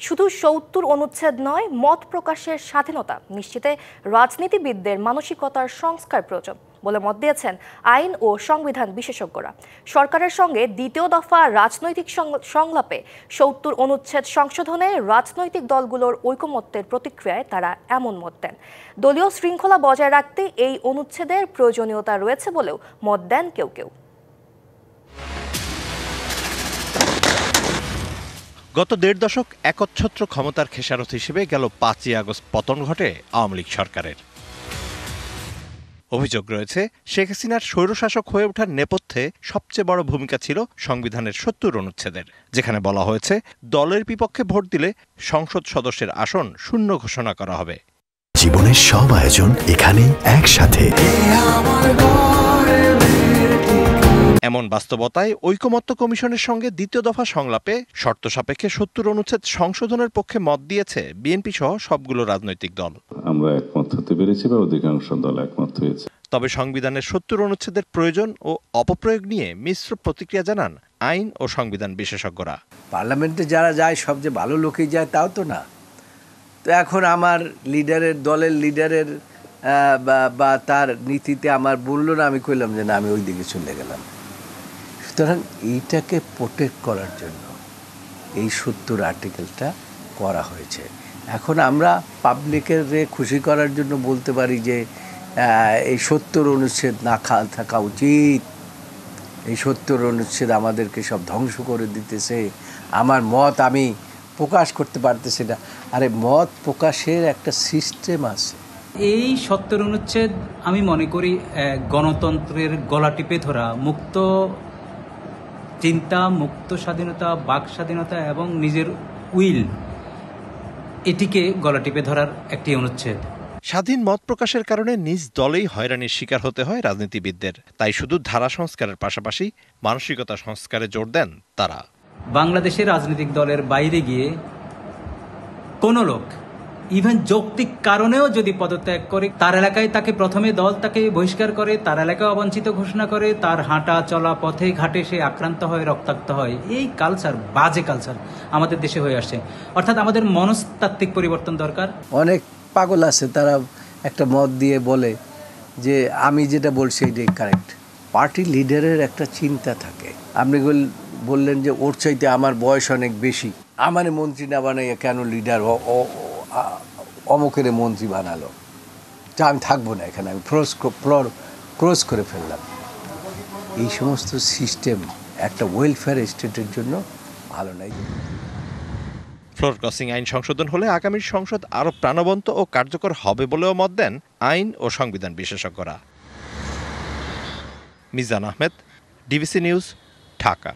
শুধু ৭০ অনুচ্ছেদ নয়, মত প্রকাশের স্বাধীনতা নিশ্চিতে রাজনীতিবিদদের মানসিকতার সংস্কার প্রয়োজন বলে মত দিয়েছেন আইন ও সংবিধান বিশেষজ্ঞরা। সরকারের সঙ্গে দ্বিতীয় দফা রাজনৈতিক সংলাপে ৭০ অনুচ্ছেদ সংশোধনে রাজনৈতিক দলগুলোর ঐকমত্যের প্রতিক্রিয়ায় তারা এমন মত দেন। দলীয় শৃঙ্খলা বজায় রাখতে এই অনুচ্ছেদের প্রয়োজনীয়তা রয়েছে বলেও মত দেন কেউ কেউ। গত ১.৫ দশক একচ্ছত্র ক্ষমতার খেসারত হিসেবে গেল ৫ই আগস্ট পতন ঘটে আওয়ামী লীগ সরকারের। অভিযোগ রয়েছে, শেখ হাসিনার স্বৈরশাসক হয়ে ওঠার নেপথ্যে সবচেয়ে বড় ভূমিকা ছিল সংবিধানের ৭০ অনুচ্ছেদের, যেখানে বলা হয়েছে দলের বিপক্ষে ভোট দিলে সংসদ সদস্যের আসন শূন্য ঘোষণা করা হবে। জীবনের সব আয়োজন এখানেই একসাথে। এমন বাস্তবতায় ঐকমত্য কমিশনের সঙ্গে দ্বিতীয় দফা সংলাপে শর্ত সাপেক্ষে ৭০ অনুচ্ছেদ সংশোধনের পক্ষে মত দিয়েছে বিএনপি সহ সবগুলো রাজনৈতিক দল। আমরা একমত হতে পেরেছি বা অধিকাংশ দল একমত হয়েছে। তবে সংবিধানের ৭০ অনুচ্ছেদের প্রয়োজন ও অপপ্রয়োগ নিয়ে মিশ্র প্রতিক্রিয়া জানান আইন ও সংবিধান বিশেষজ্ঞরা। পার্লামেন্টে যারা যায় সবচেয়ে ভালো লোকেই যায় তাও তো না। তো এখন আমার দলের লিডারের বা তার নীতিতে আমার বললো না, আমি কইলাম যে না, আমি ওই দিকে চলে গেলাম। সুতরাং এইটাকে প্রোটেক্ট করার জন্য এই ৭০ আর্টিকেলটা করা হয়েছে। এখন আমরা পাবলিকের খুশি করার জন্য বলতে পারি যে এই ৭০ অনুচ্ছেদ না থাকা উচিত, এই ৭০ অনুচ্ছেদ আমাদেরকে সব ধ্বংস করে দিতেছে, আমার মত আমি প্রকাশ করতে পারতেছি না। আরে মত প্রকাশের একটা সিস্টেম আছে। এই ৭০ অনুচ্ছেদ আমি মনে করি গণতন্ত্রের গলা টিপে ধরা, মুক্ত চিন্তা, মুক্ত স্বাধীনতা, বাক স্বাধীনতা এবং নিজের উইল, এটিকে গলা টিপে ধরার একটি অনুচ্ছেদ। স্বাধীন মত প্রকাশের কারণে নিজ দলেই হয়রানির শিকার হতে হয় রাজনীতিবিদদের। তাই শুধু ধারা সংস্কারের পাশাপাশি মানসিকতা সংস্কারে জোর দেন তারা। বাংলাদেশের রাজনৈতিক দলের বাইরে গিয়ে কোনো লোক ইভেন যৌক্তিক কারণেও যদি পদত্যাগ করে, তার এলাকায় তাকে প্রথমে দল তাকে বহিষ্কার করে, তার এলাকায় অবাঞ্ছিত ঘোষণা করে, তার হাঁটা চলা পথে ঘাটে সে আক্রান্ত হয়, রক্তাক্ত হয়, এই কালচার, বাজে কালচার আমাদের দেশে হয়ে আসছে। অর্থাৎ আমাদের মনস্তাত্ত্বিক পরিবর্তন দরকার। অনেক পাগল আছে, তারা একটা মত দিয়ে বলে যে আমি যেটা বলছি এটাই কারেক্ট। পার্টি লিডারের একটা চিন্তা থাকে। আপনি বললেন যে ওর চাইতে আমার বয়স অনেক বেশি, আমার মন্ত্রী না বানাইয়া কেন লিডার অমুকের মন্ত্রী বানালো, যা আমি থাকবো না এখানে, আমি ক্রস করে ফেললাম। এই সমস্ত সিস্টেম একটা ওয়েলফেয়ার স্টেটের জন্য ভালো নাই। ফ্লোর ক্রসিং আইন সংশোধন হলে আগামীর সংসদ আরও প্রাণবন্ত ও কার্যকর হবে বলেও মত দেন আইন ও সংবিধান বিশেষজ্ঞরা। Mizan Ahmed, DBC news, Dhaka.